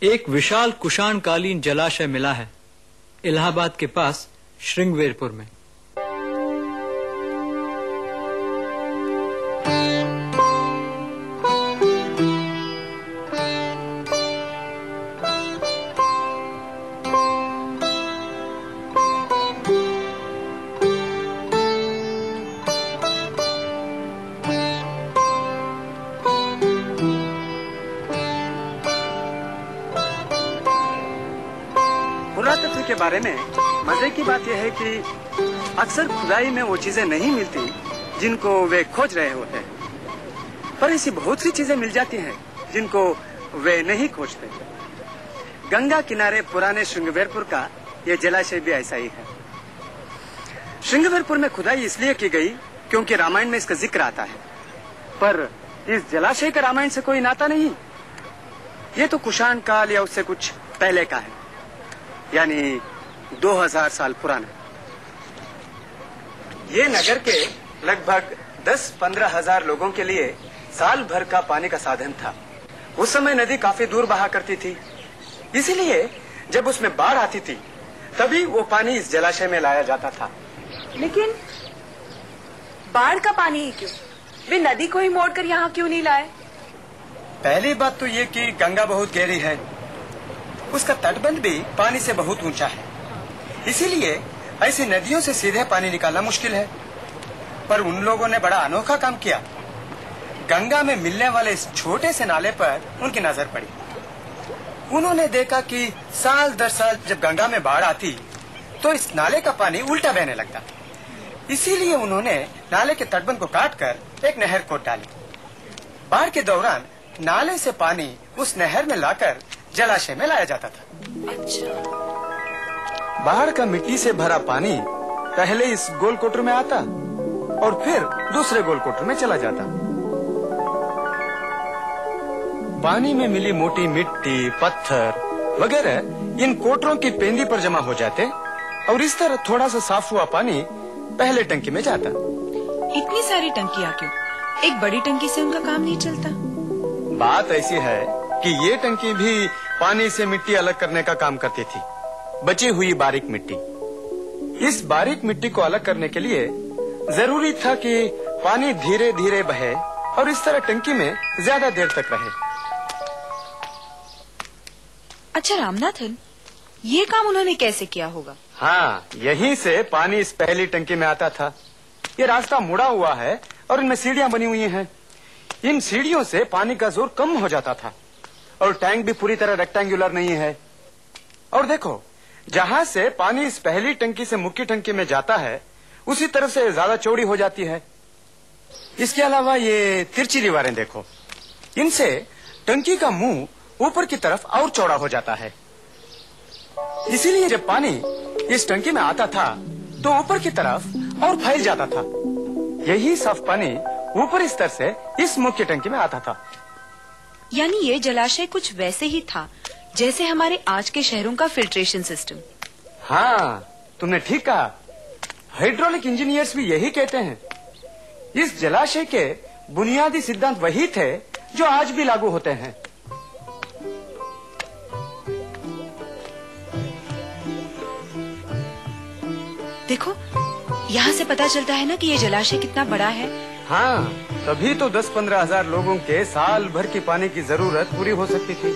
एक विशाल कुषाणकालीन जलाशय मिला है इलाहाबाद के पास श्रृंगवेरपुर में। पुरातत्व के बारे में मजे की बात यह है कि अक्सर खुदाई में वो चीजें नहीं मिलती जिनको वे खोज रहे होते हैं, पर ऐसी बहुत सी चीजें मिल जाती हैं जिनको वे नहीं खोजते। गंगा किनारे पुराने श्रृंगवेरपुर का ये जलाशय भी ऐसा ही है। श्रृंगवेरपुर में खुदाई इसलिए की गई क्योंकि रामायण में इसका जिक्र आता है, पर इस जलाशय का रामायण से कोई नाता नहीं। ये तो कुषाण काल या उससे कुछ पहले का है, यानी 2000 साल पुराना। ये नगर के लगभग 10-15 हजार लोगों के लिए साल भर का पानी का साधन था। उस समय नदी काफी दूर बहा करती थी, इसीलिए जब उसमें बाढ़ आती थी तभी वो पानी इस जलाशय में लाया जाता था। लेकिन बाढ़ का पानी ही क्यों? वे नदी को ही मोड़कर यहाँ क्यों नहीं लाए? पहली बात तो ये कि गंगा बहुत गहरी है, उसका तटबंध भी पानी से बहुत ऊंचा है, इसीलिए ऐसी नदियों से सीधे पानी निकालना मुश्किल है। पर उन लोगों ने बड़ा अनोखा काम किया। गंगा में मिलने वाले इस छोटे से नाले पर उनकी नजर पड़ी। उन्होंने देखा कि साल दर साल जब गंगा में बाढ़ आती तो इस नाले का पानी उल्टा बहने लगता। इसीलिए उन्होंने नाले के तटबंध को काटकर एक नहर खोद डाली। बाढ़ के दौरान नाले से पानी उस नहर में लाकर जलाशय में लाया जाता था। अच्छा। बाढ़ का मिट्टी से भरा पानी पहले इस गोल कोटर में आता और फिर दूसरे गोल कोटर में चला जाता। पानी में मिली मोटी मिट्टी, पत्थर वगैरह इन कोटरों की पेंदी पर जमा हो जाते और इस तरह थोड़ा सा साफ हुआ पानी पहले टंकी में जाता। इतनी सारी टंकियां क्यों? एक बड़ी टंकी से उनका काम नहीं चलता? बात ऐसी है कि ये टंकी भी पानी से मिट्टी अलग करने का काम करती थी, बची हुई बारीक मिट्टी। इस बारीक मिट्टी को अलग करने के लिए जरूरी था कि पानी धीरे धीरे बहे और इस तरह टंकी में ज्यादा देर तक रहे। अच्छा रामनाथन, ये काम उन्होंने कैसे किया होगा? हाँ, यहीं से पानी इस पहली टंकी में आता था। ये रास्ता मुड़ा हुआ है और इनमें सीढ़ियां बनी हुई हैं। इन सीढ़ियों से पानी का जोर कम हो जाता था और टैंक भी पूरी तरह रेक्टेंगुलर नहीं है। और देखो, जहाँ से पानी इस पहली टंकी से मुख्य टंकी में जाता है उसी तरफ से ज्यादा चौड़ी हो जाती है। इसके अलावा ये तिरछी दीवारें देखो, इनसे टंकी का मुंह ऊपर की तरफ और चौड़ा हो जाता है। इसीलिए जब पानी इस टंकी में आता था तो ऊपर की तरफ और फैल जाता था। यही साफ पानी ऊपरी स्तर से इस मुख्य टंकी में आता था। यानी ये जलाशय कुछ वैसे ही था जैसे हमारे आज के शहरों का फिल्ट्रेशन सिस्टम। हाँ, तुमने ठीक कहा। हाइड्रोलिक इंजीनियर्स भी यही कहते हैं। इस जलाशय के बुनियादी सिद्धांत वही थे जो आज भी लागू होते हैं। देखो, यहाँ से पता चलता है ना कि ये जलाशय कितना बड़ा है। हाँ, तभी तो 10-15 हजार लोगों के साल भर की पानी की जरूरत पूरी हो सकती थी।